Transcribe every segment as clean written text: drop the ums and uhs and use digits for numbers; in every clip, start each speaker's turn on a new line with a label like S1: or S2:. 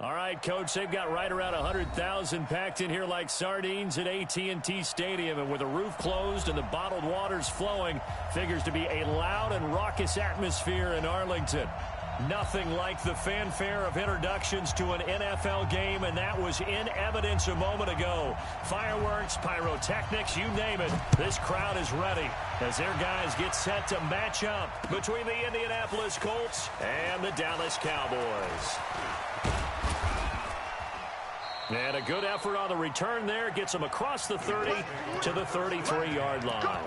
S1: All right, Coach, they've got right around 100,000 packed in here like sardines at AT&T Stadium. And with the roof closed and the bottled waters flowing, figures to be a loud and raucous atmosphere in Arlington. Nothing like the fanfare of introductions to an NFL game, and that was in evidence a moment ago. Fireworks, pyrotechnics, you name it. This crowd is ready as their guys get set to match up between the Indianapolis Colts and the Dallas Cowboys. And a good effort on the return there gets them across the 30 to the 33-yard line.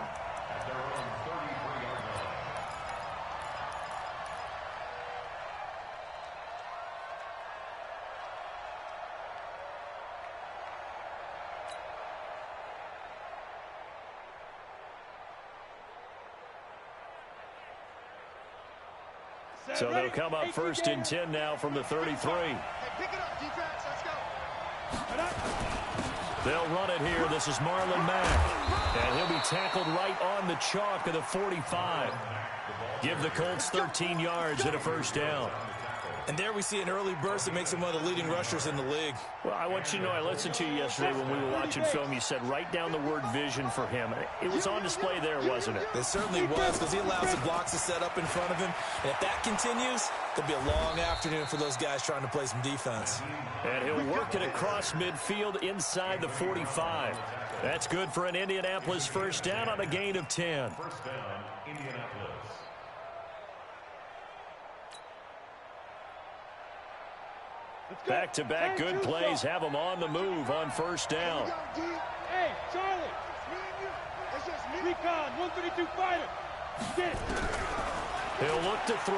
S1: So they'll come up first and 10 now from the 33. They'll run it here. This is Marlon Mack. And he'll be tackled right on the chalk of the 45. Give the Colts 13 yards and a first down.
S2: And there we see an early burst that makes him one of the leading rushers in the league.
S1: Well, I want you to know, I listened to you yesterday when we were watching film. You said write down the word vision for him. It was on display there, wasn't it?
S2: It certainly was, because he allows the blocks to set up in front of him. And if that continues, there'll be a long afternoon for those guys trying to play some defense.
S1: And he'll work it across midfield inside the 45. That's good for an Indianapolis first down on a gain of 10.
S3: First down, Indianapolis.
S1: Back-to-back good plays have them on the move on first down.
S4: Hey, Charlie. Recon, 132 fighter. Get it.
S1: He'll look to throw.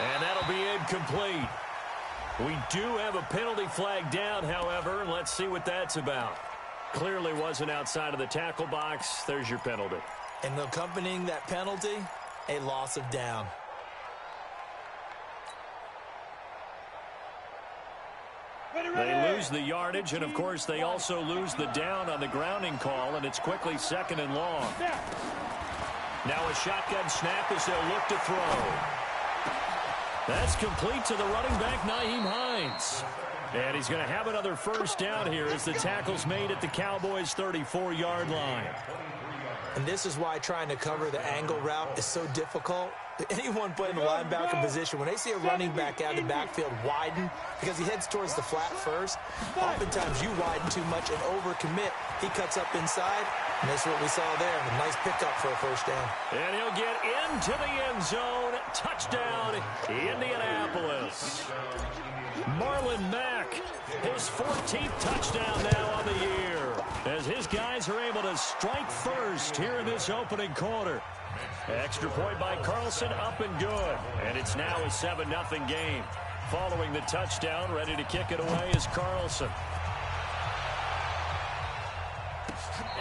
S1: And that'll be incomplete. We do have a penalty flag down, however, and let's see what that's about. Clearly wasn't outside of the tackle box. There's your penalty.
S2: And accompanying that penalty, a loss of down.
S1: They lose the yardage, and, of course, they also lose the down on the grounding call, and it's quickly second and long. Now a shotgun snap as they'll look to throw. That's complete to the running back, Nyheim Hines. And he's going to have another first down here as the tackle's made at the Cowboys' 34-yard line.
S2: And this is why trying to cover the angle route is so difficult. Anyone playing the linebacker position, when they see a running back out of the backfield widen because he heads towards the flat first, oftentimes you widen too much and overcommit. He cuts up inside, and that's what we saw there. A nice pickup for a first down.
S1: And he'll get into the end zone. Touchdown, Indianapolis. Marlon Mack, his 14th touchdown now on the year, as his guys are able to strike first here in this opening quarter. Extra point by Carlson, up and good. And it's now a 7-0 game. Following the touchdown, ready to kick it away is Carlson.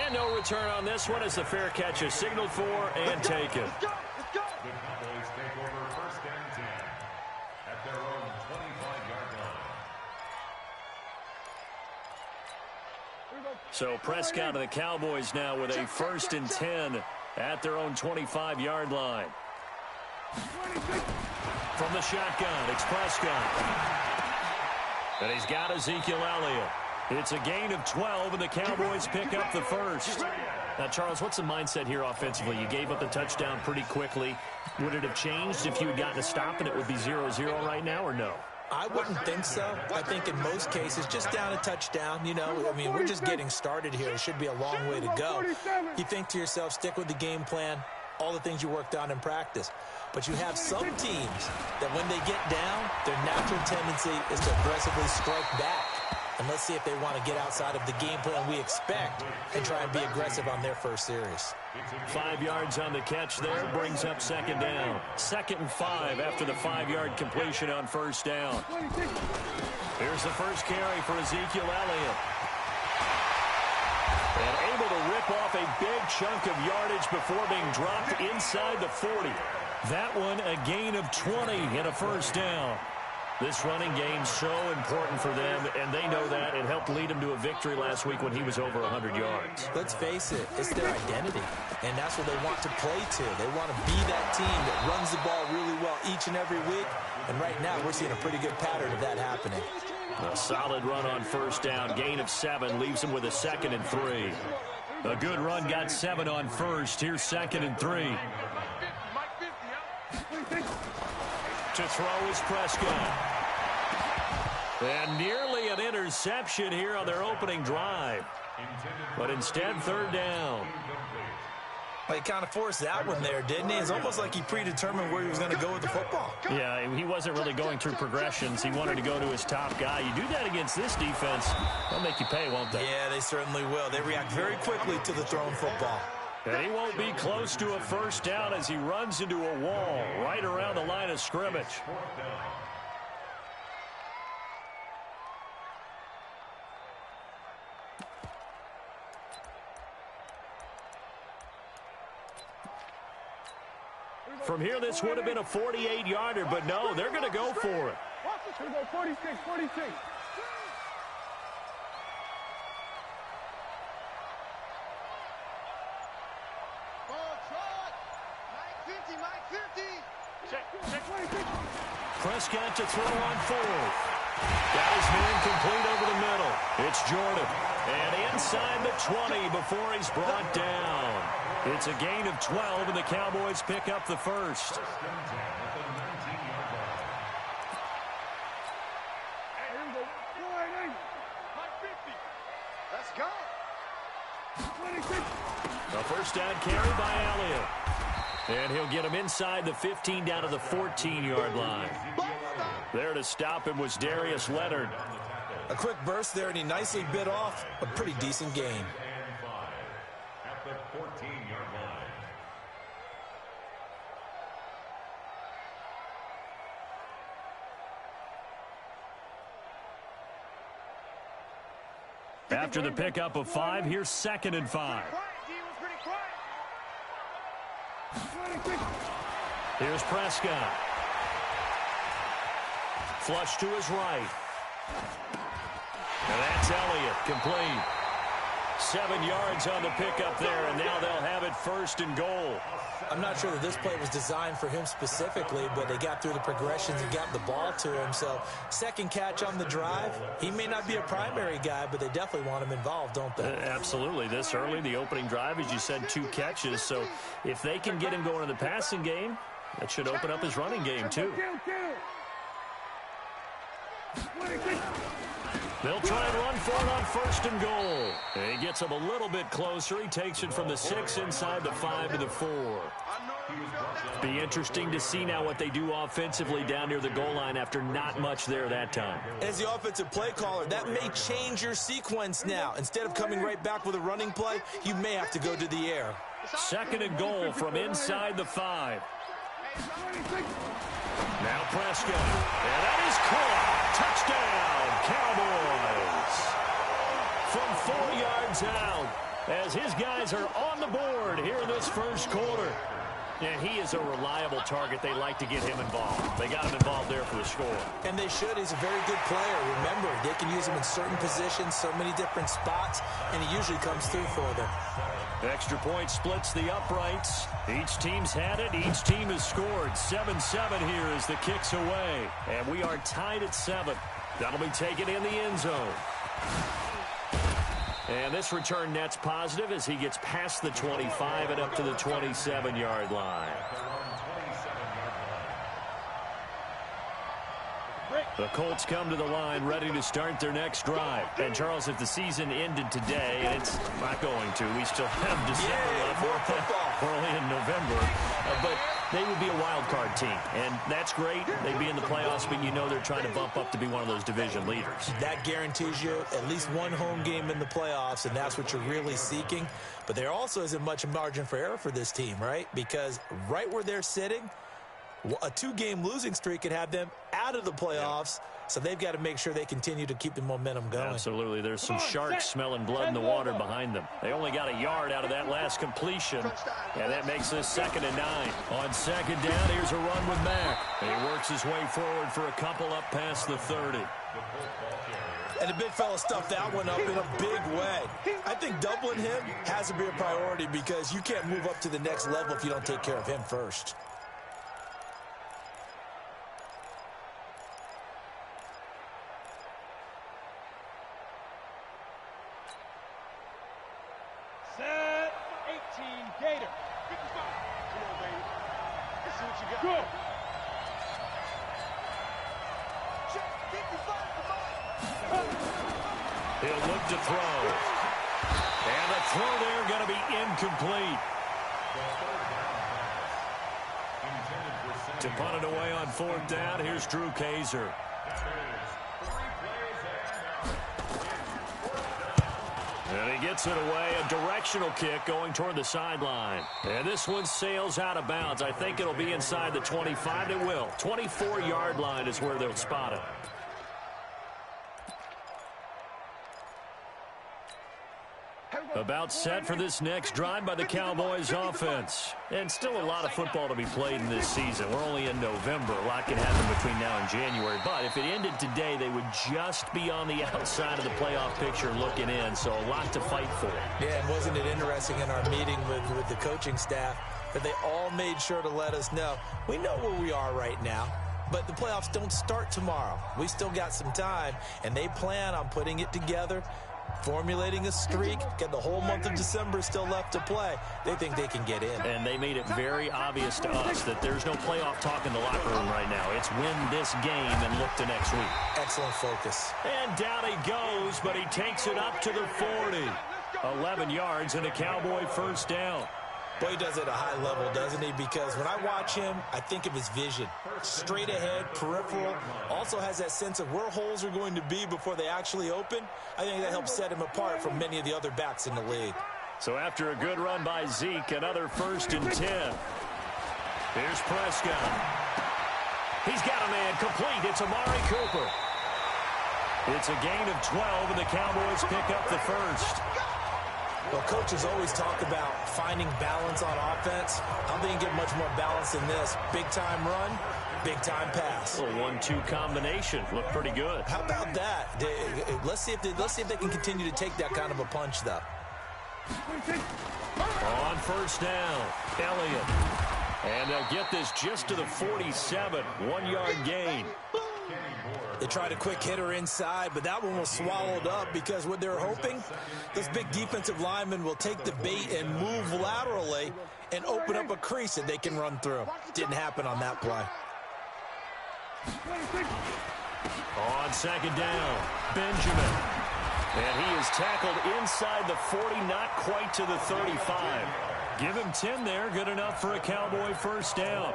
S1: And no return on this one as the fair catch is signaled for and taken.
S3: The Cowboys take over first and 10 at their own 25-yard line.
S1: So Prescott of the Cowboys now with a first and 10 at their own 25-yard line. From the shotgun, it's Prescott. And he's got Ezekiel Elliott. It's a gain of 12, and the Cowboys pick up the first. Now, Charles, what's the mindset here offensively? You gave up the touchdown pretty quickly. Would it have changed if you had gotten a stop and it would be 0-0 right now, or no?
S2: I wouldn't think so. I think in most cases, just down a touchdown, you know, I mean, we're just getting started here. It should be a long way to go. You think to yourself, stick with the game plan, all the things you worked on in practice. But you have some teams that when they get down, their natural tendency is to aggressively strike back. And let's see if they want to get outside of the game plan we expect and try and be aggressive on their first series.
S1: 5 yards on the catch there brings up second down. 2nd and 5 after the 5-yard completion on first down. Here's the first carry for Ezekiel Elliott. And able to rip off a big chunk of yardage before being dropped inside the 40. That one a gain of 20 and a first down. This running game's so important for them, and they know that. It helped lead them to a victory last week when he was over 100 yards.
S2: Let's face it, it's their identity, and that's what they want to play to. They want to be that team that runs the ball really well each and every week, And right now, we're seeing a pretty good pattern of that happening.
S1: A solid run on first down. Gain of 7 leaves him with a 2nd and 3. A good run got 7 on first. Here's 2nd and 3. To throw is Prescott. And nearly an interception here on their opening drive. But instead, 3rd down.
S2: Well, he kind of forced that one there, didn't he? It's almost like he predetermined where he was going to go with the football.
S1: Yeah, he wasn't really going through progressions. He wanted to go to his top guy. You do that against this defense, they'll make you pay, won't they?
S2: Yeah, they certainly will. They react very quickly to the thrown football.
S1: And he won't be close to a first down as he runs into a wall right around the line of scrimmage. From here, this would have been a 48-yarder, but no, they're going to go for it.
S4: 46, 46.
S1: Prescott to throw on 4th. Got his man complete over the middle. It's Jordan. And inside the 20 before he's brought down. It's a gain of 12, and the Cowboys pick up the first.
S4: Let's go.
S1: A first down carry by Elliott. And he'll get him inside the 15 down to the 14-yard line. There to stop him was Darius Leonard.
S2: A quick burst there, and he nicely bit off a pretty decent gain.
S3: At the 14-yard line.
S1: After the pickup of 5, here's 2nd and 5. Here's Prescott. Flush to his right. And that's Elliott, complete. 7 yards on the pickup there, and now they'll have it 1st and goal.
S2: I'm not sure that this play was designed for him specifically, but they got through the progressions and got the ball to him. So, second catch on the drive. He may not be a primary guy, but they definitely want him involved, don't they?
S1: Absolutely. This early, the opening drive, as you said, 2 catches. So, if they can get him going in the passing game, that should open up his running game, too. They'll try and run for it on 1st and goal. And he gets him a little bit closer. He takes it from the 6 inside the 5 to the 4. Be interesting to see now what they do offensively down near the goal line after not much there that time.
S2: As the offensive play caller, that may change your sequence now. Instead of coming right back with a running play, you may have to go to the air.
S1: 2nd and goal from inside the 5. Now Prescott. And that is caught. Touchdown, Cowboys. From 4 yards out, as his guys are on the board here in this first quarter. And he is a reliable target. They like to get him involved. They got him involved there for the score.
S2: And they should. He's a very good player. Remember, they can use him in certain positions, so many different spots, and he usually comes through for them.
S1: Extra point splits the uprights. Each team's had it. Each team has scored. 7-7 here as the kick's away. And we are tied at 7. That'll be taken in the end zone. And this return net's positive as he gets past the 25 and up to the 27-yard line. The Colts come to the line ready to start their next drive. And, Charles, if the season ended today, and it's not going to, we still have December left, early in November, but they would be a wild card team. And that's great. They'd be in the playoffs, but you know they're trying to bump up to be one of those division leaders.
S2: That guarantees you at least one home game in the playoffs, and that's what you're really seeking. But there also isn't much margin for error for this team, right? Because right where they're sitting, a 2-game losing streak could have them out of the playoffs, so they've got to make sure they continue to keep the momentum going.
S1: Absolutely. There's some sharks smelling blood in the water behind them. They only got a yard out of that last completion, and that makes this 2nd and 9. On 2nd down, here's a run with Mack. And he works his way forward for a couple up past the 30.
S2: And the big fella stuffed that one up in a big way. I think doubling him has to be a priority because you can't move up to the next level if you don't take care of him first.
S4: later. 55. Come on, baby. Let's see what you got. Go. Check. 55. Come on.
S1: He'll look to throw. And the throw there going to be incomplete. To punt it away on 4th down, here's Drew Kaiser. And he gets it away, a directional kick going toward the sideline. And this one sails out of bounds. I think it'll be inside the 25. It will. 24-yard line is where they'll spot it. About set for this next drive by the Cowboys offense. And still a lot of football to be played in this season. We're only in November. A lot can happen between now and January. But if it ended today, they would just be on the outside of the playoff picture looking in. So a lot to fight for.
S2: Yeah, and wasn't it interesting in our meeting with the coaching staff that they all made sure to let us know, we know where we are right now, but the playoffs don't start tomorrow. We still got some time, and they plan on putting it together, formulating a streak, get the whole month of December still left to play. They think they can get in.
S1: And they made it very obvious to us that there's no playoff talk in the locker room right now. It's win this game and look to next week.
S2: Excellent focus.
S1: And down he goes, but he takes it up to the 40. 11 yards and a Cowboy first down.
S2: Boy, he does it at a high level, doesn't he? Because when I watch him, I think of his vision. Straight ahead, peripheral. Also has that sense of where holes are going to be before they actually open. I think that helps set him apart from many of the other backs in the league.
S1: So after a good run by Zeke, another 1st and 10. Here's Prescott. He's got a man complete. It's Amari Cooper. It's a gain of 12, and the Cowboys pick up the first.
S2: Well, coaches always talk about finding balance on offense. I don't think you can get much more balance than this. Big-time run, big-time pass.
S1: A 1-2 combination. Looked pretty good.
S2: How about that? Let's see if they can continue to take that kind of a punch, though.
S1: On first down, Elliott. And they'll get this just to the 47. 1-yard gain.
S2: They tried a quick hitter inside, but that one was swallowed up because what they're hoping, those big defensive linemen will take the bait and move laterally and open up a crease that they can run through. Didn't happen on that play.
S1: On 2nd down, Benjamin. And he is tackled inside the 40, not quite to the 35. Give him 10 there, good enough for a Cowboy first down.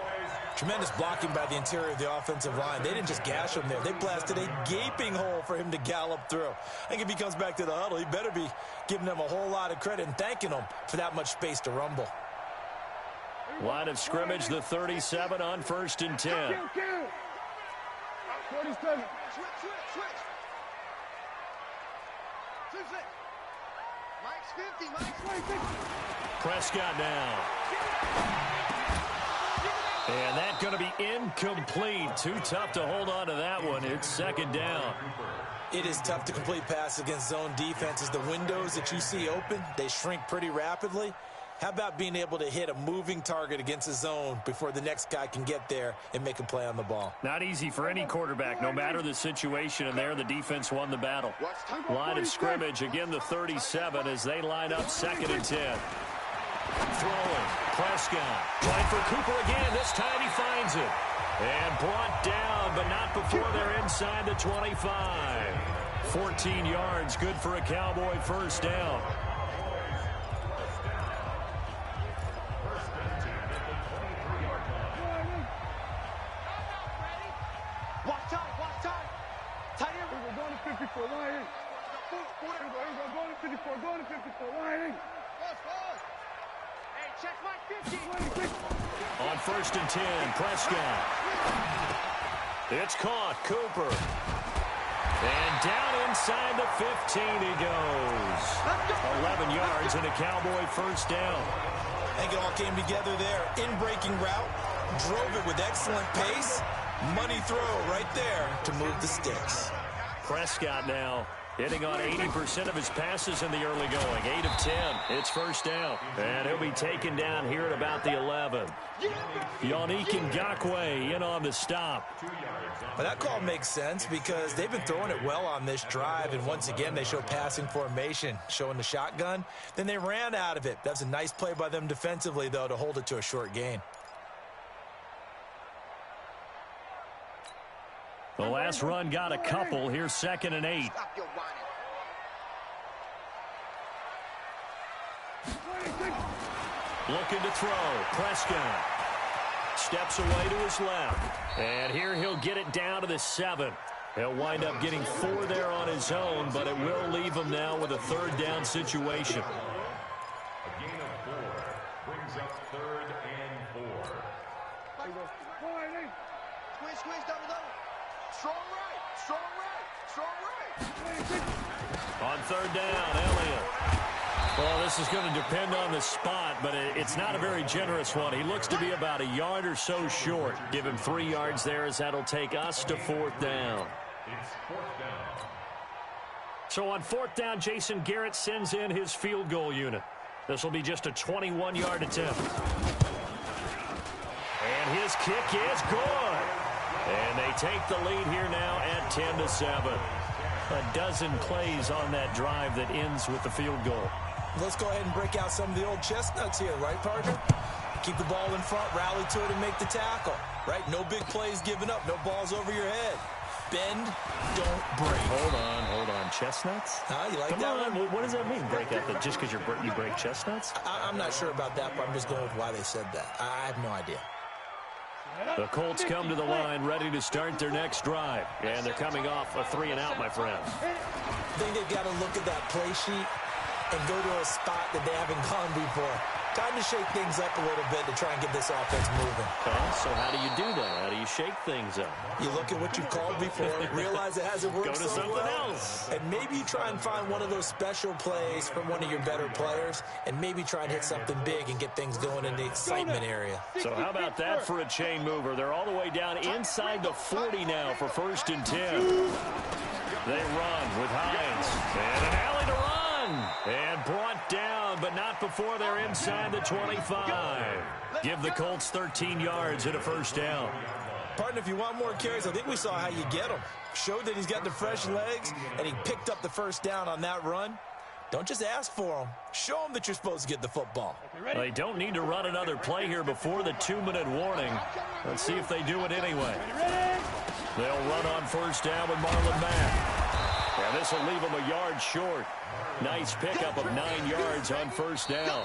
S2: Tremendous blocking by the interior of the offensive line. They didn't just gash him there. They blasted a gaping hole for him to gallop through. I think if he comes back to the huddle, he better be giving them a whole lot of credit and thanking them for that much space to rumble.
S1: Line of scrimmage, the 37 on 1st and 10.
S4: 47.
S5: Switch. Mike's 50.
S1: Prescott now. And that's going to be incomplete. Too tough to hold on to that one. It's 2nd down.
S2: It is tough to complete pass against zone defenses. The windows that you see open, they shrink pretty rapidly. How about being able to hit a moving target against a zone before the next guy can get there and make a play on the ball?
S1: Not easy for any quarterback, no matter the situation. And there, the defense won the battle. Line of scrimmage, again, the 37 as they line up 2nd and 10. Throwing, Prescott, trying for Cooper again. This time he finds it. And brought down, but not before they're inside the 25. 14 yards, good for a Cowboy first down.
S5: Watch time. Tight end.
S4: We're going to 54, line in. Going to 54, line in.
S5: Hey, check my 50.
S1: On 1st and 10, Prescott. It's caught, Cooper. And down inside the 15 he goes. 11 yards and a Cowboy first down.
S2: I think it all came together there. In-breaking route, drove it with excellent pace. Money throw right there to move the sticks.
S1: Prescott now Hitting on 80% of his passes in the early going. 8 of 10. It's first down. And he'll be taken down here at about the 11. Yannick Ngakoue in on the stop.
S2: Well, that call makes sense because they've been throwing it well on this drive, and once again they show passing formation, showing the shotgun. Then they ran out of it. That's a nice play by them defensively, though, to hold it to a short gain.
S1: The last run got a couple. Here's 2nd and 8.
S5: Stop your whining.
S1: Looking to throw. Prescott steps away to his left. And here he'll get it down to the 7. He'll wind up getting 4 there on his own, but it will leave him now with a 3rd down situation.
S3: A gain of 4 brings up 3rd and 4.
S5: Squish, squish, double, double. Strong right, strong right, strong right.
S1: On 3rd down, Elliott. Well, this is going to depend on the spot, but it's not a very generous one. He looks to be about a yard or so short. Give him 3 yards there as that'll take us to 4th down.
S3: It's 4th down.
S1: So on 4th down, Jason Garrett sends in his field goal unit. This will be just a 21-yard attempt. And his kick is good. And they take the lead here now at 10-7. A dozen plays on that drive that ends with the field goal.
S2: Let's go ahead and break out some of the old chestnuts here, right, partner? Keep the ball in front, rally to it, and make the tackle, right? No big plays given up, no balls over your head. Bend, don't break.
S1: Hold on. Chestnuts?
S2: You like
S1: Come
S2: that
S1: on.
S2: one?
S1: What does that mean, break out? Just because you break chestnuts?
S2: I'm not sure about that, but I'm just going with why they said that. I have no idea.
S1: The Colts come to the line ready to start their next drive. And they're coming off a 3-and-out, my friend.
S2: I think they've got to look at that play sheet and go to a spot that they haven't gone before. Time to shake things up a little bit to try and get this offense moving.
S1: So how do you do that? How do you shake things up?
S2: You look at what you've called before, realize it hasn't worked
S1: Go to
S2: so
S1: something
S2: well,
S1: else.
S2: and maybe you try and find one of those special plays from one of your better players, and maybe try and hit something big and get things going in the excitement area.
S1: So how about that for a chain mover? They're all the way down inside the 40 now for 1st and 10. They run with Hines. And an alley to run. And brought down, but not before they're inside the 25. Give the Colts 13 yards and a 1st down.
S2: Partner, if you want more carries, I think we saw how you get them. Showed that he's got the fresh legs, and he picked up the 1st down on that run. Don't just ask for them. Show them that you're supposed to get the football.
S1: They don't need to run another play here before the 2-minute warning. Let's see if they do it anyway. They'll run on 1st down with Marlon Mack. And this will leave them a yard short. Nice pickup of 9 yards on 1st down.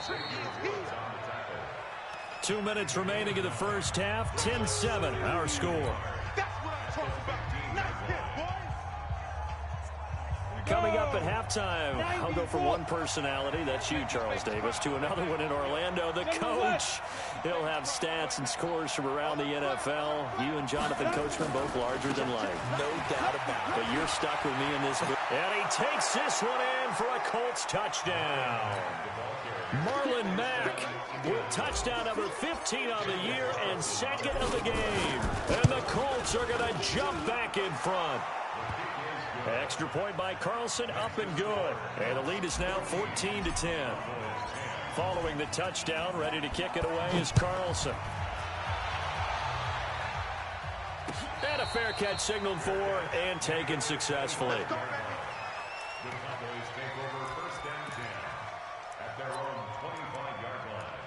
S1: 2 minutes remaining in the first half. 10-7, our score.
S5: That's what I'm talking about. Nice hit, boys.
S1: Coming up at halftime, I'll go from one personality, that's you, Charles Davis, to another one in Orlando, the coach. He'll have stats and scores from around the NFL. You and Jonathan Coachman, both larger than life.
S2: No doubt about it.
S1: But you're stuck with me in this. And he takes this one in for a Colts touchdown. Marlon Mack with touchdown number 15 on the year and 2nd of the game. And the Colts are going to jump back in front. Extra point by Carlson, up and good. And the lead is now 14-10. Following the touchdown, ready to kick it away is Carlson. And a fair catch signaled for and taken successfully.
S3: The Cowboys take over 1st and 10 at their own 25-yard line.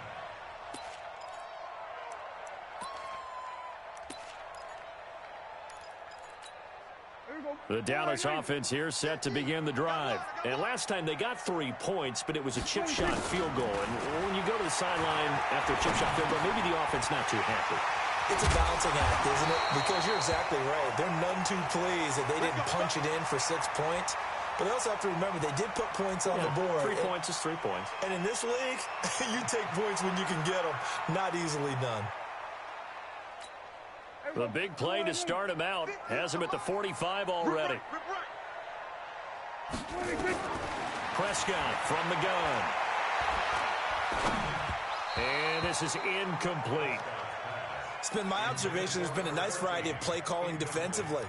S1: The Dallas offense here set to begin the drive. And last time they got 3 points, but it was a chip shot field goal. And when you go to the sideline after a chip shot field goal, maybe the offense not too happy.
S2: It's a balancing act, isn't it? Because you're exactly right. They're none too pleased that they didn't punch it in for 6 points. But they also have to remember they did put points on the board.
S1: 3 points is 3 points.
S2: And in this league, you take points when you can get them. Not easily done.
S1: The big play to start him out has him at the 45 already. Prescott from the gun. And this is incomplete.
S2: It's been my observation there's been a nice variety of play calling defensively.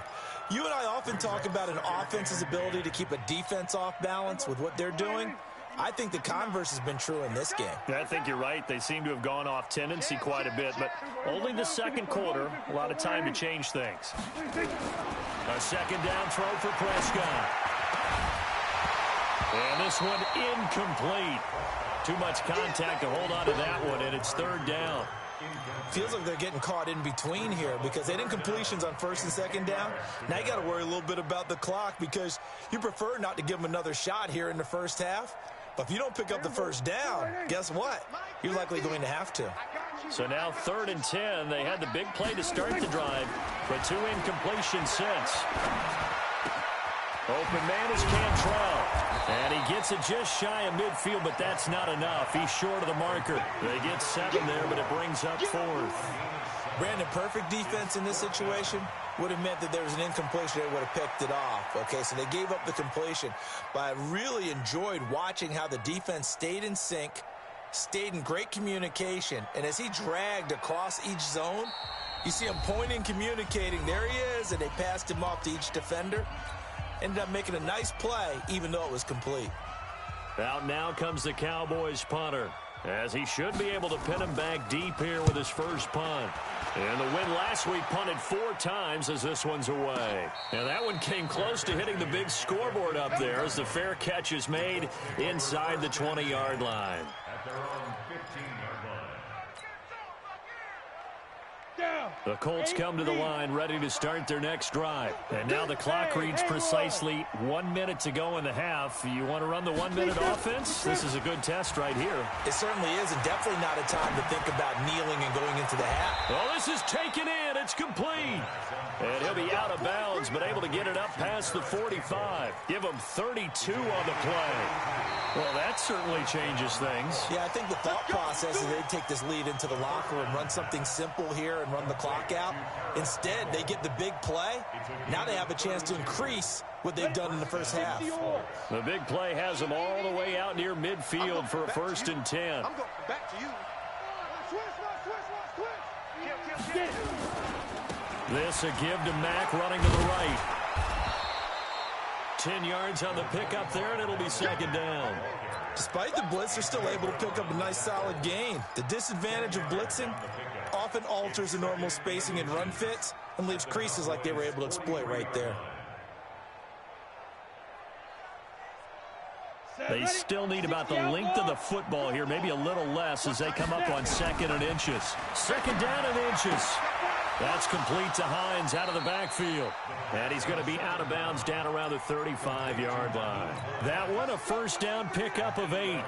S2: You and I often talk about an offense's ability to keep a defense off balance with what they're doing. I think the converse has been true in this game.
S1: Yeah, I think you're right. They seem to have gone off tendency quite a bit, but only the second quarter. A lot of time to change things. A second down throw for Prescott. And this one incomplete. Too much contact to hold on to that one, and it's third down.
S2: Feels like they're getting caught in between here because they didn't completions on first and second down. Now you got to worry a little bit about the clock because you prefer not to give them another shot here in the first half. But if you don't pick up the first down, guess what? You're likely going to have to.
S1: So now 3rd and 10. They had the big play to start the drive, but 2 incompletions since. Open man is Cantrell. And he gets it just shy of midfield, but that's not enough. He's short of the marker. They get 7 there, but it brings up 4th.
S2: Brandon, perfect defense in this situation would have meant that there was an incompletion. They would have picked it off. Okay, so they gave up the completion. But I really enjoyed watching how the defense stayed in sync, stayed in great communication. And as he dragged across each zone, you see him pointing, communicating. There he is, and they passed him off to each defender. Ended up making a nice play, even though it was complete.
S1: Out now comes the Cowboys punter, as he should be able to pin him back deep here with his first punt. And the win last week punted 4 times as this one's away. And that one came close to hitting the big scoreboard up there as the fair catch is made inside the 20-yard line.
S3: At their own 15-yard line.
S1: The Colts come to the line ready to start their next drive. And now the clock reads precisely 1 minute to go in the half. You want to run the 1-minute offense? This is a good test right here.
S2: It certainly is, and definitely not a time to think about kneeling and going into the half.
S1: Oh, this is taken in. It's complete. And he'll be out of bounds, but able to get it up past the 45. Give him 32 on the play. Well, that certainly changes things.
S2: Yeah, I think the thought process is they'd take this lead into the locker room, run something simple here and run the clock out. Instead, they get the big play. Now they have a chance to increase what they've done in the first half.
S1: The big play has them all the way out near midfield for a 1st and 10.
S5: I'm going back to you.
S1: This a give to Mack running to the right. 10 yards on the pickup there, and it'll be second down.
S2: Despite the blitz, they're still able to pick up a nice solid gain. The disadvantage of blitzing often alters the normal spacing and run fits and leaves creases like they were able to exploit right there.
S1: They still need about the length of the football here, maybe a little less as they come up on 2nd and inches. 2nd down and inches. That's complete to Hines out of the backfield. And he's going to be out of bounds down around the 35-yard line. That one a 1st down pickup of 8.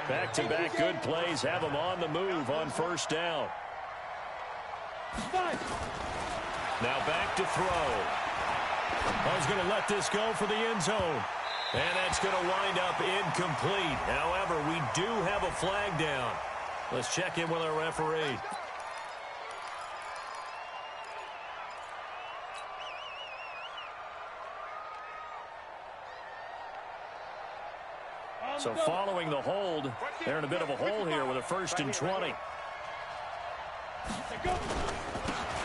S1: Back-to-back good plays have him on the move on 1st down. Now back to throw. I was going to let this go for the end zone. And that's going to wind up incomplete. However, we do have a flag down. Let's check in with our referee. So following the hold, they're in a bit of a hole here with a 1st and 20.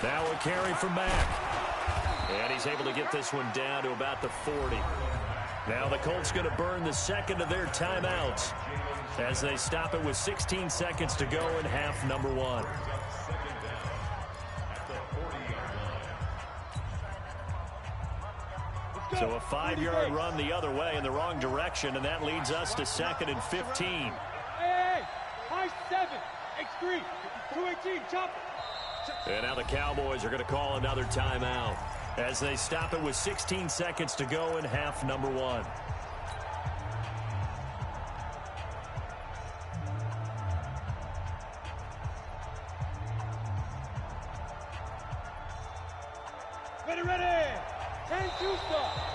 S1: Now a carry from Mack. And he's able to get this one down to about the 40. Now the Colts going to burn the 2nd of their timeouts as they stop it with 16 seconds to go in half number 1. So a 5-yard run the other way in the wrong direction, and that leads us to 2nd and 15.
S4: Hey, high 7, X3, 218, chop.
S1: And now the Cowboys are going to call another timeout as they stop it with 16 seconds to go in half number 1.
S4: Ready.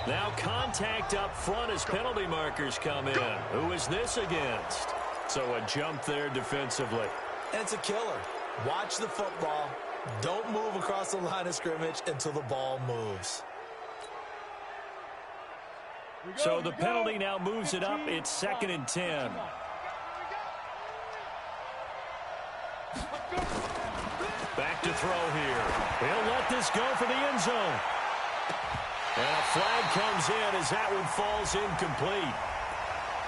S1: Now contact up front as penalty markers come in. Who is this against? So a jump there defensively.
S2: And it's a killer. Watch the football. Don't move across the line of scrimmage until the ball moves.
S1: So the penalty now moves it up. It's 2nd and 10. Back to throw here. He'll let this go for the end zone. And a flag comes in as that one falls incomplete.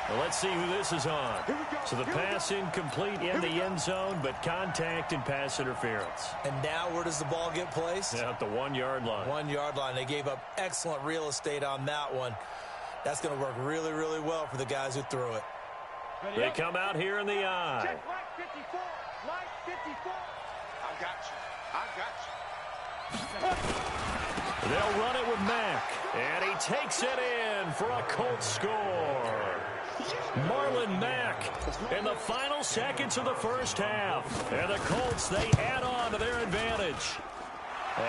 S1: Well, let's see who this is on. So the pass incomplete in the end zone, but contact and pass interference.
S2: And now where does the ball get placed?
S1: At the 1-yard line.
S2: 1-yard line. They gave up excellent real estate on that one. That's going to work really, really well for the guys who threw it.
S1: They come out here in the eye.
S5: Check line 54. Line 54. I got you.
S1: They'll run it with Mack. And he takes it in for a Colts score. Marlon Mack in the final seconds of the first half. And the Colts, they add on to their advantage.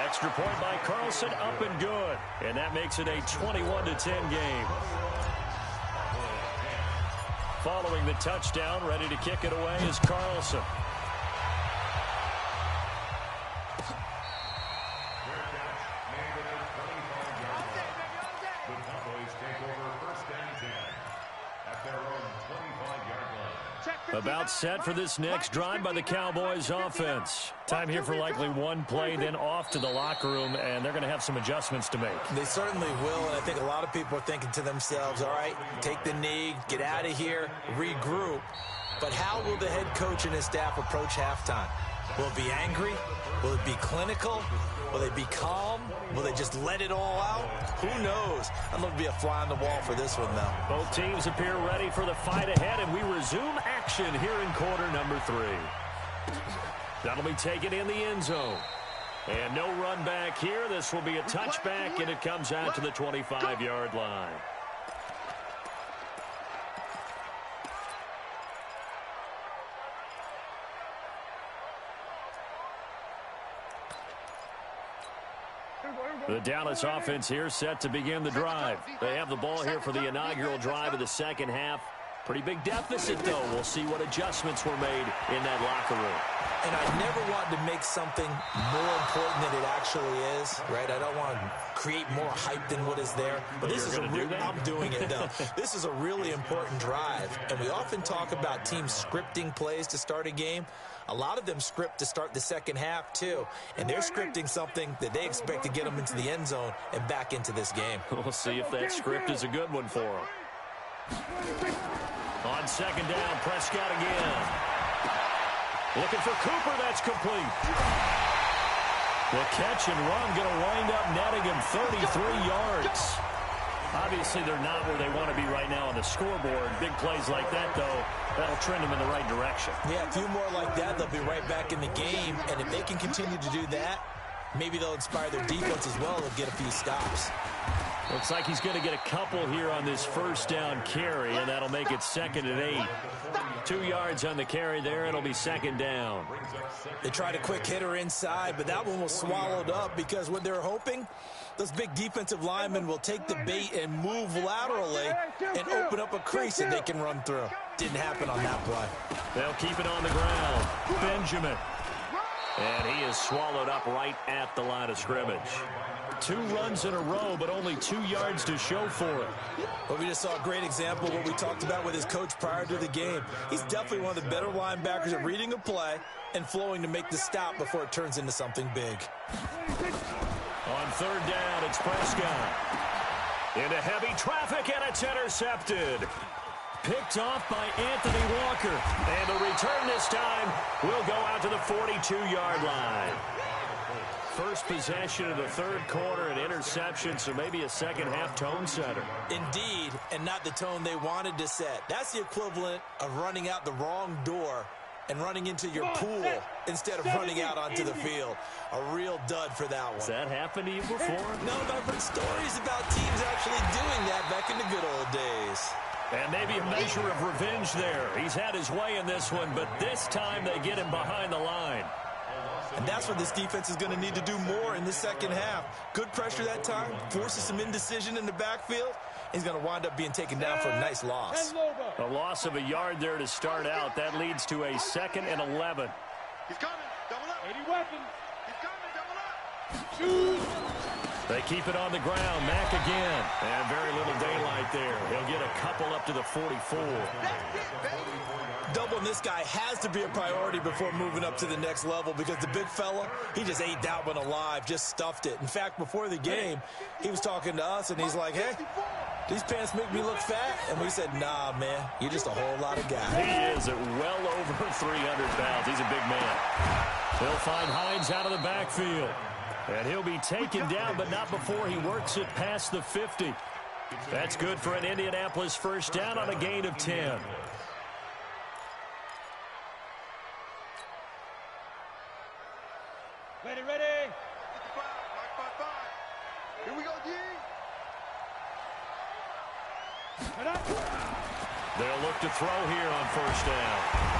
S1: Extra point by Carlson, up and good. And that makes it a 21-10 game. Following the touchdown, ready to kick it away is Carlson. About set for this next drive by the Cowboys offense. Time here for likely one play, then off to the locker room, and they're going to have some adjustments to make.
S2: They certainly will, and I think a lot of people are thinking to themselves, all right, take the knee, get out of here, regroup. But how will the head coach and his staff approach halftime? Will it be angry? Will it be clinical? Will they be calm? Will they just let it all out? Who knows? I'd love to be a fly on the wall for this one, though.
S1: Both teams appear ready for the fight ahead, and we resume action here in quarter number 3. That'll be taken in the end zone. And no run back here. This will be a touchback, and it comes out to the 25-yard line. The Dallas offense here set to begin the drive. They have the ball here for the inaugural drive of the second half. Pretty big deficit, though. We'll see what adjustments were made in that locker room.
S2: And I never want to make something more important than it actually is, right? I don't want to create more hype than what is there. But this is I'm doing it, though. This is a really important drive. And we often talk about teams scripting plays to start a game. A lot of them script to start the second half, too. And they're scripting something that they expect to get them into the end zone and back into this game.
S1: We'll see if that script is a good one for them. On second down, Prescott again. Looking for Cooper, that's complete. The catch and run going to wind up netting him 33 yards. Obviously, they're not where they want to be right now on the scoreboard. Big plays like that, though, that'll trend them in the right direction.
S2: Yeah, a few more like that, they'll be right back in the game. And if they can continue to do that, maybe they'll inspire their defense as well and get a few stops.
S1: Looks like he's going to get a couple here on this first down carry, and that'll make it 2nd and 8. 2 yards on the carry there. It'll be 2nd down.
S2: They tried a quick hitter inside, but that one was swallowed up because what they're hoping, those big defensive linemen will take the bait and move laterally and open up a crease that they can run through. Didn't happen on that play.
S1: They'll keep it on the ground. Benjamin. And he is swallowed up right at the line of scrimmage. 2 runs in a row, but only 2 yards to show for it.
S2: Well, we just saw a great example of what we talked about with his coach prior to the game. He's definitely one of the better linebackers at reading a play and flowing to make the stop before it turns into something big.
S1: On 3rd down, it's Prescott. Into heavy traffic, and it's intercepted. Picked off by Anthony Walker. And the return this time will go out to the 42-yard line. First possession of the 3rd quarter, an interception, so maybe a second-half tone setter.
S2: Indeed, and not the tone they wanted to set. That's the equivalent of running out the wrong door and running into your pool instead of running out onto the field. A real dud for that one.
S1: Has that happened to you before?
S2: No, but I've heard stories about teams actually doing that back in the good old days.
S1: And maybe a measure of revenge there. He's had his way in this one, but this time they get him behind the line.
S2: And that's what this defense is going to need to do more in the second half. Good pressure that time, forces some indecision in the backfield. He's going to wind up being taken down for a nice loss.
S1: A loss of a yard there to start out. That leads to a 2nd and 11.
S5: He's coming. Double up.
S4: 80 weapons.
S5: He's coming. Double up.
S1: They keep it on the ground. Mack again. And very little daylight there. He'll get a couple up to the 44.
S2: Doubling this guy has to be a priority before moving up to the next level because the big fella, he just ate that one alive, just stuffed it. In fact, before the game, he was talking to us, and he's like, hey, these pants make me look fat. And we said, nah, man, you're just a whole lot of guy.
S1: He is at well over 300 pounds. He's a big man. He'll find Hines out of the backfield. And he'll be taken down, but not before he works it past the 50. That's good for an Indianapolis first down on a gain of 10.
S4: Ready, ready.
S5: Here we go, D.
S1: They'll look to throw here on first down.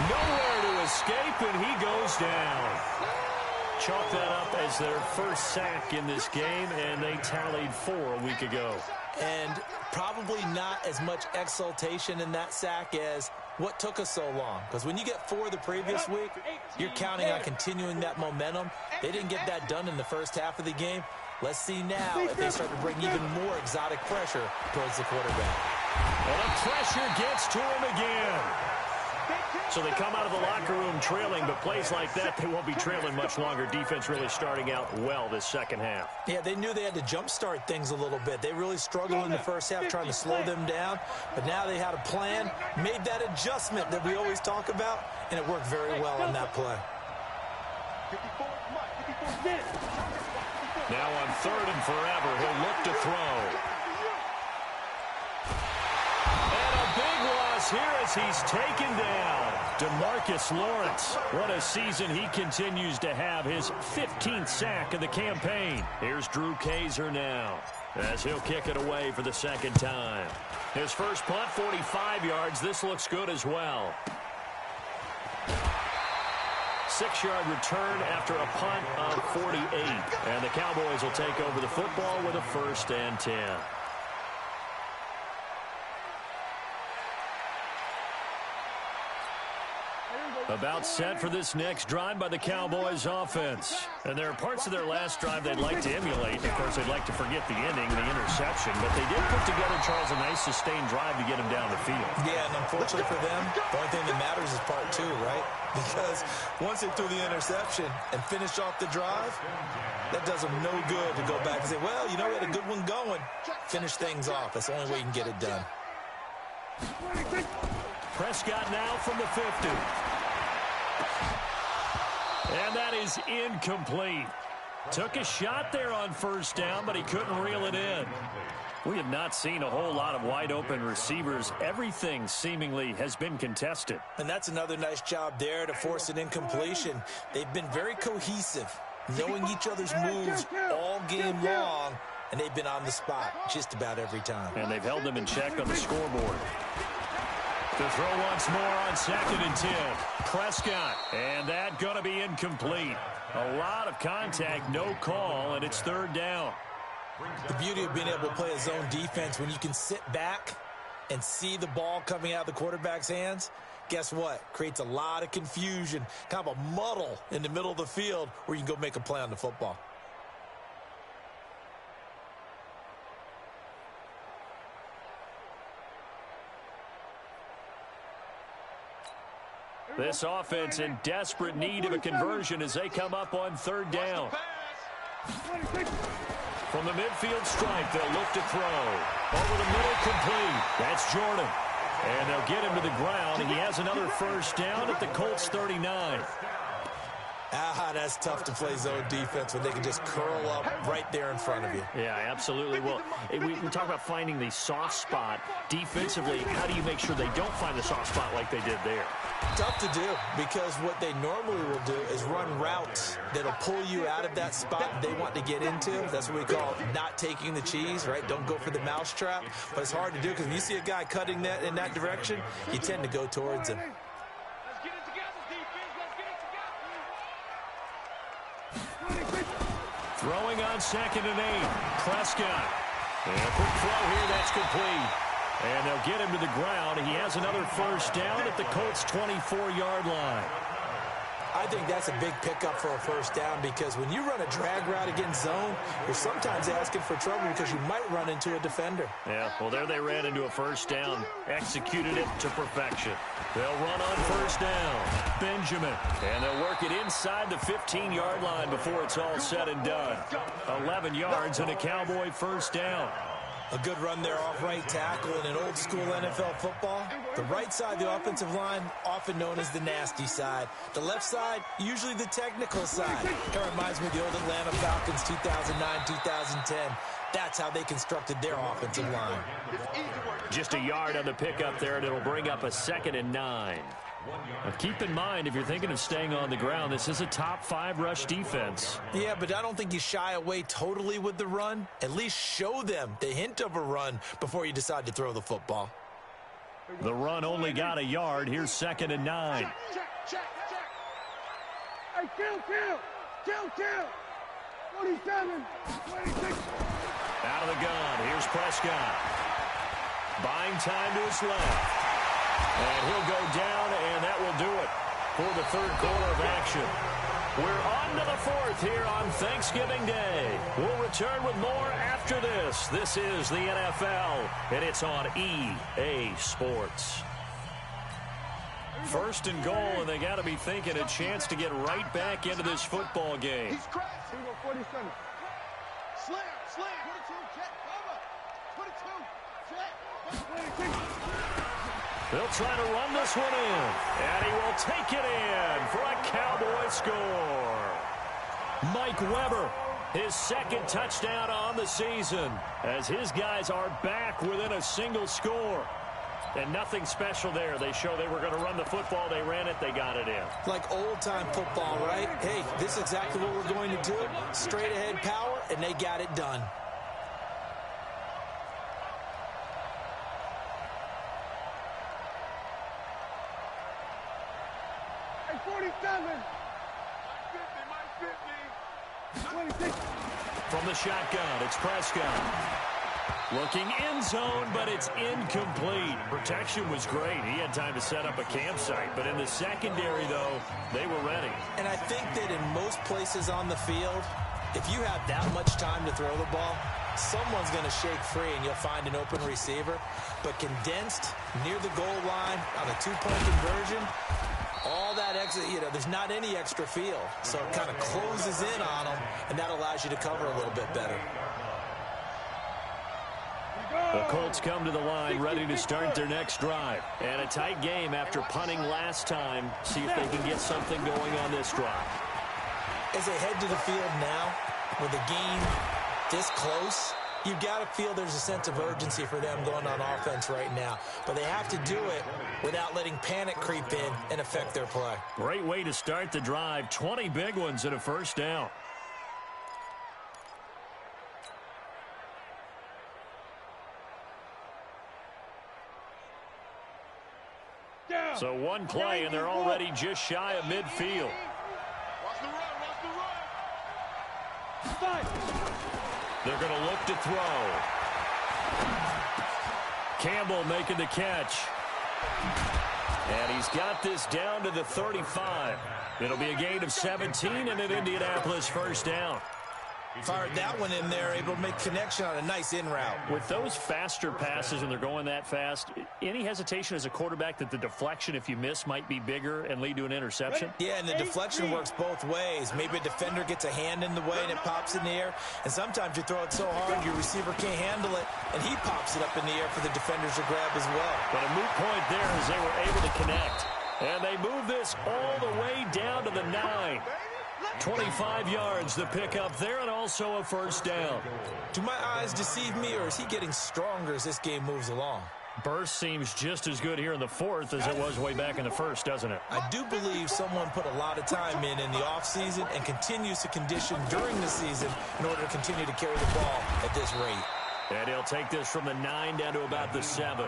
S1: Nowhere to escape, and he goes down. Chalk that up as their first sack in this game, and they tallied 4 a week ago.
S2: And probably not as much exultation in that sack as what took us so long. Because when you get 4 the previous week, you're counting on continuing that momentum. They didn't get that done in the first half of the game. Let's see now if they start to bring even more exotic pressure towards the quarterback.
S1: And the pressure gets to him again. So they come out of the locker room trailing, but plays like that, they won't be trailing much longer. Defense really starting out well this second half.
S2: Yeah, they knew they had to jumpstart things a little bit. They really struggled in the first half trying to slow them down, but now they had a plan, made that adjustment that we always talk about, and it worked very well on that play.
S1: Now on 3rd and forever, he'll look to throw. And a big loss here as he's taken down. DeMarcus Lawrence. What a season he continues to have. His 15th sack of the campaign. Here's Drew Kaiser now as he'll kick it away for the second time. His first punt, 45 yards. This looks good as well. 6-yard return after a punt of 48. And the Cowboys will take over the football with a 1st and 10. About set for this next drive by the Cowboys offense. And there are parts of their last drive they'd like to emulate. Of course, they'd like to forget the ending, the interception. But they did put together, Charles, a nice sustained drive to get him down the field.
S2: Yeah, and unfortunately for them, the only thing that matters is part 2, right? Because once they threw the interception and finished off the drive, that does them no good to go back and say, well, you know, we had a good one going. Finish things off. That's the only way you can get it done.
S1: Prescott now from the 50. And that is incomplete. Took a shot there on first down, but he couldn't reel it in. We have not seen a whole lot of wide-open receivers. Everything seemingly has been contested.
S2: And that's another nice job there to force an incompletion. They've been very cohesive, knowing each other's moves all game long, and they've been on the spot just about every time.
S1: And they've held them in check on the scoreboard. To throw once more on 2nd and 10. Prescott. And that going to be incomplete. A lot of contact, no call, and it's 3rd down.
S2: The beauty of being able to play a zone defense when you can sit back and see the ball coming out of the quarterback's hands, guess what? Creates a lot of confusion, kind of a muddle in the middle of the field where you can go make a play on the football.
S1: This offense in desperate need of a conversion as they come up on 3rd down. From the midfield stripe, they'll look to throw. Over the middle, complete. That's Jordan. And they'll get him to the ground, and he has another first down at the Colts 39.
S2: That's tough to play zone defense when they can just curl up right there in front of you.
S1: Yeah, absolutely. Well, we talk about finding the soft spot. Defensively, how do you make sure they don't find the soft spot like they did there?
S2: Tough to do, because what they normally will do is run routes that'll pull you out of that spot they want to get into. That's what we call not taking the cheese, right? Don't go for the mousetrap. But it's hard to do because when you see a guy cutting that in that direction, you tend to go towards him.
S1: Throwing on 2nd and 8. Prescott. And a quick throw here, that's complete. And they'll get him to the ground. He has another first down at the Colts' 24-yard line.
S2: I I think that's a big pickup for a first down because when you run a drag route against zone, you're sometimes asking for trouble because you might run into a defender.
S1: Yeah, well, there they ran into a first down. Executed it to perfection. They'll run on first down. Benjamin. And they'll work it inside the 15-yard line before it's all said and done. 11 yards and a Cowboy first down.
S2: A good run there off right tackle in an old-school NFL football. The right side of the offensive line, often known as the nasty side. The left side, usually the technical side. That reminds me of the old Atlanta Falcons 2009-2010. That's how they constructed their offensive line.
S1: Just a yard on the pickup there, and it'll bring up a 2nd and 9. Now keep in mind, if you're thinking of staying on the ground, this is a top 5 rush defense.
S2: Yeah, but I don't think you shy away totally with the run. At least show them the hint of a run before you decide to throw the football.
S1: The run only got a yard. Here's 2nd and 9.
S4: Check. Hey, kill. 47, 26.
S1: Out of the gun. Here's Prescott. Buying time to his left. And he'll go down, and that will do it for the third quarter of action. We're on to the 4th here on Thanksgiving Day. We'll return with more after this. This is the NFL, and it's on EA Sports. 1st and goal, and they got to be thinking a chance to get right back into this football game.
S5: He's crazy.
S4: 47.
S5: Slam. 22, check, cover. 22, check.
S4: 26.
S1: They'll try to run this one in, and he will take it in for a Cowboy score. Mike Weber, his 2nd touchdown on the season, as his guys are back within a single score. And nothing special there. They show they were going to run the football. They ran it. They got it in.
S2: Like old-time football, right? Hey, this is exactly what we're going to do. Straight-ahead power, and they got it done.
S4: Hey, 47. 26.
S1: From the shotgun, it's Prescott. Looking end zone, but it's incomplete. Protection was great. He had time to set up a campsite. But in the secondary, though, they were ready.
S2: And I think that in most places on the field, if you have that much time to throw the ball, someone's going to shake free and you'll find an open receiver. But condensed near the goal line on a 2-point conversion, all that extra, there's not any extra field. So it kind of closes in on them, and that allows you to cover a little bit better.
S1: The Colts come to the line ready to start their next drive. And a tight game after punting last time. See if they can get something going on this drive.
S2: As they head to the field now, with the game this close, you've got to feel there's a sense of urgency for them going on offense right now. But they have to do it without letting panic creep in and affect their play.
S1: Great way to start the drive. 20 big ones and a first down. So one play, and they're already just shy of midfield.
S5: Watch the run.
S1: They're going to look to throw. Campbell making the catch. And he's got this down to the 35. It'll be a gain of 17 and an Indianapolis first down.
S2: Fired that one in there, able to make connection on a nice in route.
S1: With those faster passes and they're going that fast, any hesitation as a quarterback that the deflection, if you miss, might be bigger and lead to an interception?
S2: Yeah, and the deflection works both ways. Maybe a defender gets a hand in the way and it pops in the air. And sometimes you throw it so hard your receiver can't handle it, and he pops it up in the air for the defenders to grab as well.
S1: But a moot point there as they were able to connect. And they move this all the way down to the 9. 25 yards the pickup there, and also a first down.
S2: Do my eyes deceive me, or is he getting stronger as this game moves along?
S1: Burst seems just as good here in the 4th as it was way back in the 1st, doesn't it?
S2: I do believe someone put a lot of time in the offseason and continues to condition during the season in order to continue to carry the ball at this rate.
S1: And he'll take this from the 9 down to about the 7.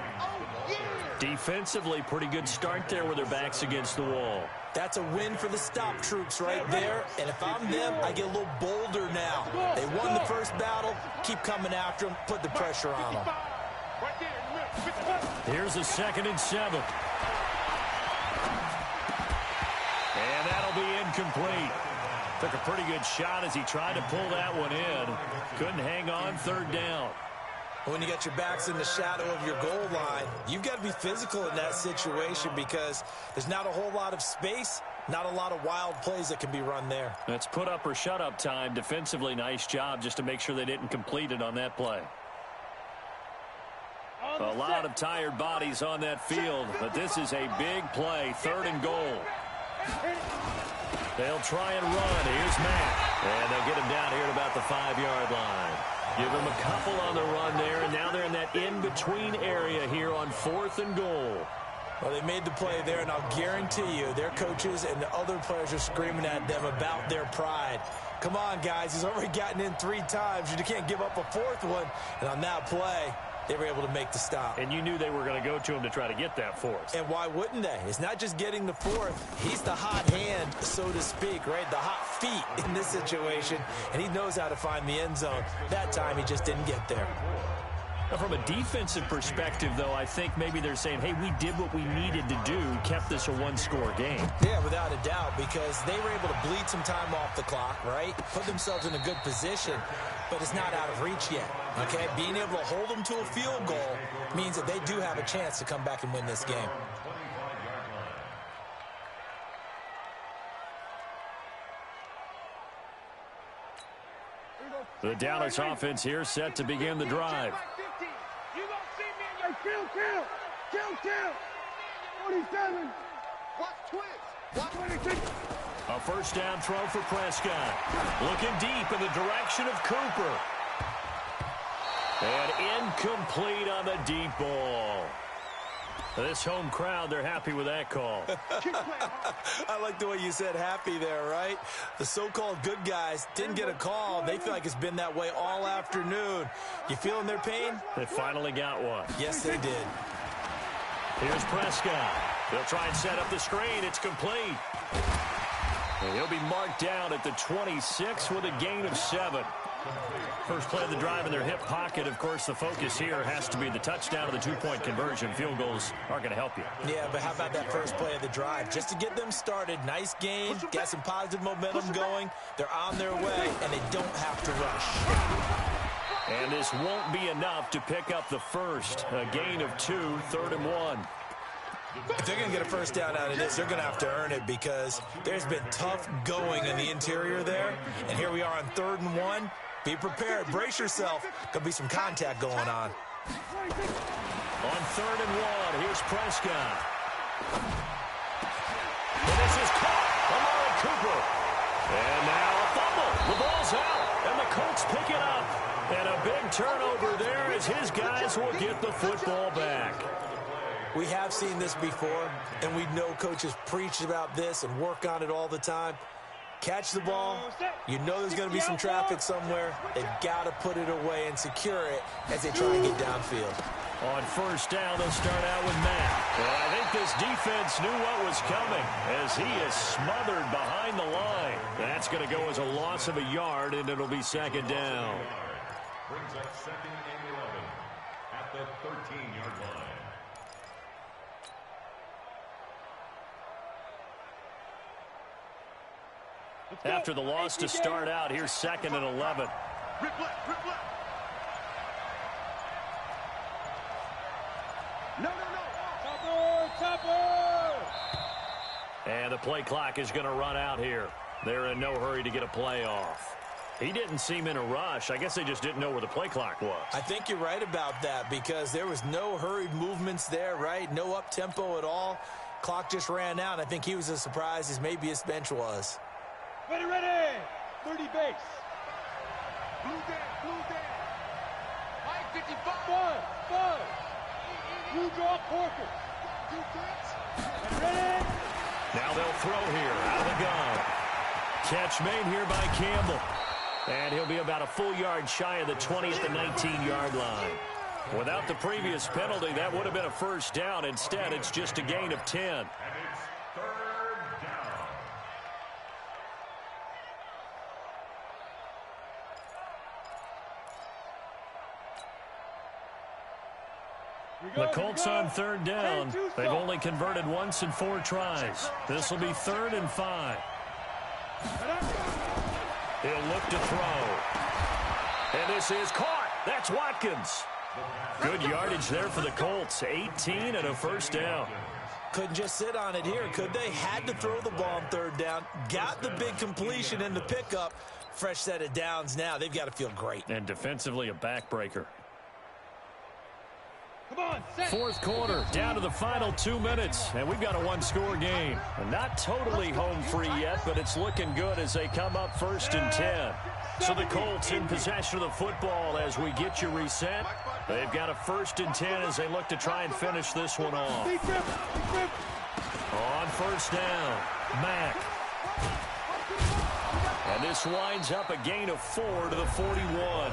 S1: Defensively, pretty good start there with their backs against the wall.
S2: That's a win for the stop troops right there. And if I'm them, I get a little bolder now. They won the first battle. Keep coming after them. Put the pressure on them.
S1: Here's a 2nd and 7. And that'll be incomplete. Took a pretty good shot as he tried to pull that one in. Couldn't hang on third down.
S2: When you got your backs in the shadow of your goal line, you've got to be physical in that situation because there's not a whole lot of space, not a lot of wild plays that can be run there.
S1: That's put up or shut up time. Defensively, nice job just to make sure they didn't complete it on that play. A lot of tired bodies on that field, but this is a big play, 3rd and goal. They'll try and run. Here's Matt. And they'll get him down here at about the 5-yard line. Give him a couple on the run there, and now they're in that in-between area here on 4th and goal.
S2: Well, they made the play there, and I'll guarantee you their coaches and the other players are screaming at them about their pride. Come on, guys. He's already gotten in 3 times. You can't give up a 4th one. And on that play, they were able to make the stop.
S1: And you knew they were going to go to him to try to get that 4th.
S2: And why wouldn't they? It's not just getting the 4th. He's the hot hand, so to speak, right? The hot feet in this situation. And he knows how to find the end zone. That time, he just didn't get there.
S1: Now, from a defensive perspective, though, I think maybe they're saying, hey, we did what we needed to do, kept this a 1-score game.
S2: Yeah, without a doubt, because they were able to bleed some time off the clock, right? Put themselves in a good position, but it's not out of reach yet, okay? Being able to hold them to a field goal means that they do have a chance to come back and win this game.
S1: The Dallas offense here set to begin the drive.
S4: Kill. 47.
S5: Watch twins.
S4: 26.
S1: A first down throw for Prescott. Looking deep in the direction of Cooper. And incomplete on the deep ball. This home crowd, they're happy with that call.
S2: I like the way you said happy there, right? The so-called good guys didn't get a call. They feel like it's been that way all afternoon. You feeling their pain?
S1: They finally got one.
S2: Yes, they did.
S1: Here's Prescott. They'll try and set up the screen. It's complete. And he'll be marked down at the 26 with a gain of 7. First play of the drive in their hip pocket. Of course, the focus here has to be the touchdown of the 2-point conversion. Field goals aren't going to help you.
S2: Yeah, but how about that first play of the drive? Just to get them started, nice gain, got some positive momentum going. They're on their way, and they don't have to rush.
S1: And this won't be enough to pick up the first. A gain of 2, 3rd and 1.
S2: If they're going to get a first down out of this, they're going to have to earn it because there's been tough going in the interior there. And here we are on 3rd and 1. Be prepared. Brace yourself. Going to be some contact going on.
S1: On 3rd and 1, here's Prescott. And this is caught. Amari Cooper. And now a fumble. The ball's out. And the Colts pick it up. And a big turnover there as his guys will get the football back.
S2: We have seen this before, and we know coaches preach about this and work on it all the time. Catch the ball. You know there's going to be some traffic somewhere. They've got to put it away and secure it as they try and get downfield.
S1: On first down, they'll start out with Matt. And I think this defense knew what was coming as he is smothered behind the line. That's going to go as a loss of a yard, and it'll be 2nd down.
S3: Brings up 2nd and 11 at the 13-yard line.
S1: After the loss to start out, here's 2nd and 11.
S5: Rip left. No. Topper.
S1: And the play clock is going to run out here. They're in no hurry to get a play off. He didn't seem in a rush. I guess they just didn't know where the play clock was.
S2: I think you're right about that because there was no hurried movements there, right? No up-tempo at all. Clock just ran out. I think he was as surprised as maybe his bench was.
S4: Ready. 30 base.
S5: Blue down. Mike 55.
S4: 5. Blue draw Corker. Ready.
S1: Now they'll throw here out of the gun. Catch made here by Campbell. And he'll be about a full yard shy of the 20 at the 19-yard line. Without the previous penalty, that would have been a first down. Instead, it's just a gain of 10.
S3: And it's 3rd down.
S1: The Colts on 3rd down. They've only converted once in 4 tries. This will be 3rd and 5. He'll look to throw. And this is caught. That's Watkins. Good yardage there for the Colts. 18 and a first down.
S2: Couldn't just sit on it here, could they? Had to throw the ball on third down. Got the big completion in the pickup. Fresh set of downs now. They've got to feel great.
S1: And defensively, a backbreaker.
S4: Come on, set.
S1: Fourth quarter, down to the final 2 minutes, and we've got a one-score game. Not totally home free yet, but it's looking good as they come up 1st and 10. So the Colts in possession of the football as we get you reset. They've got a 1st and 10 as they look to try and finish this one off. On 1st down, Mack. And this winds up a gain of 4 to the 41.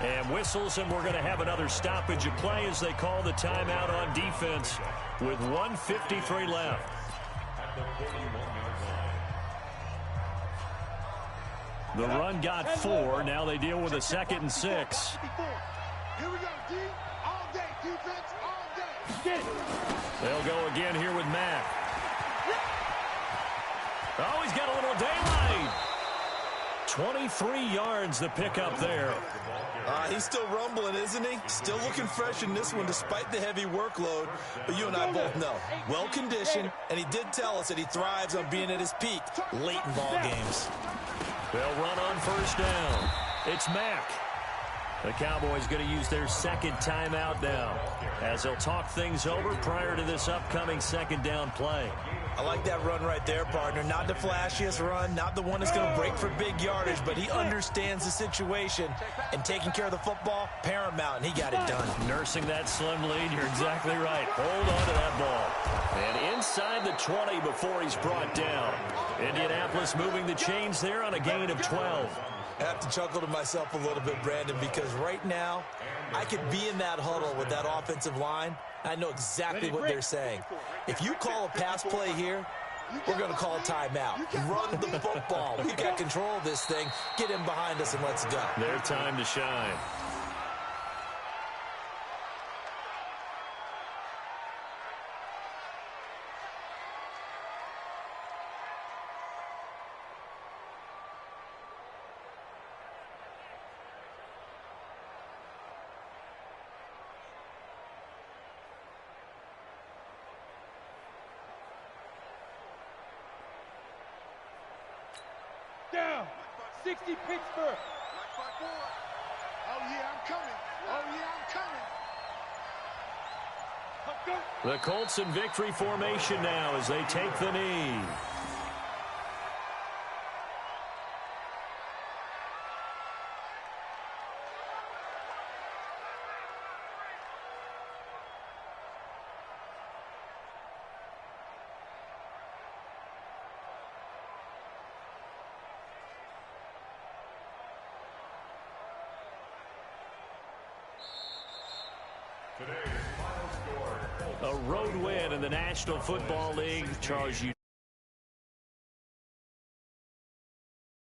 S1: And whistles, and we're going to have another stoppage of play as they call the timeout on defense with 1:53 left. The run got 4. Now they deal with a 2nd and 6.
S5: Here we go, D. All day, defense, all day.
S1: They'll go again here with Matt. Oh, he's got a little daylight. 23 yards the pickup there.
S2: He's still rumbling, isn't he? Still looking fresh in this one despite the heavy workload. But you and I both know, well-conditioned, and he did tell us that he thrives on being at his peak late in ball games.
S1: They'll run on 1st down. It's Mack. The Cowboys going to use their 2nd timeout now as they'll talk things over prior to this upcoming 2nd down play.
S2: I like that run right there, partner. Not the flashiest run, not the one that's going to break for big yardage, but he understands the situation, and taking care of the football, paramount, and he got it done.
S1: Nursing that slim lead, you're exactly right. Hold on to that ball. And inside the 20 before he's brought down. Indianapolis moving the chains there on a gain of 12.
S2: I have to chuckle to myself a little bit, Brandon, because right now I could be in that huddle with that offensive line. I know exactly what they're saying. If you call a pass play here, we're going to call a timeout. Run the football. We've got control of this thing. Get him behind us and let's go.
S1: Their time to shine.
S4: Down. 60 Pittsburgh.
S5: Oh, yeah, I'm coming. Oh, yeah, I'm coming.
S1: The Colts in victory formation now as they take the knee. A road win in the National Football League. Charles, you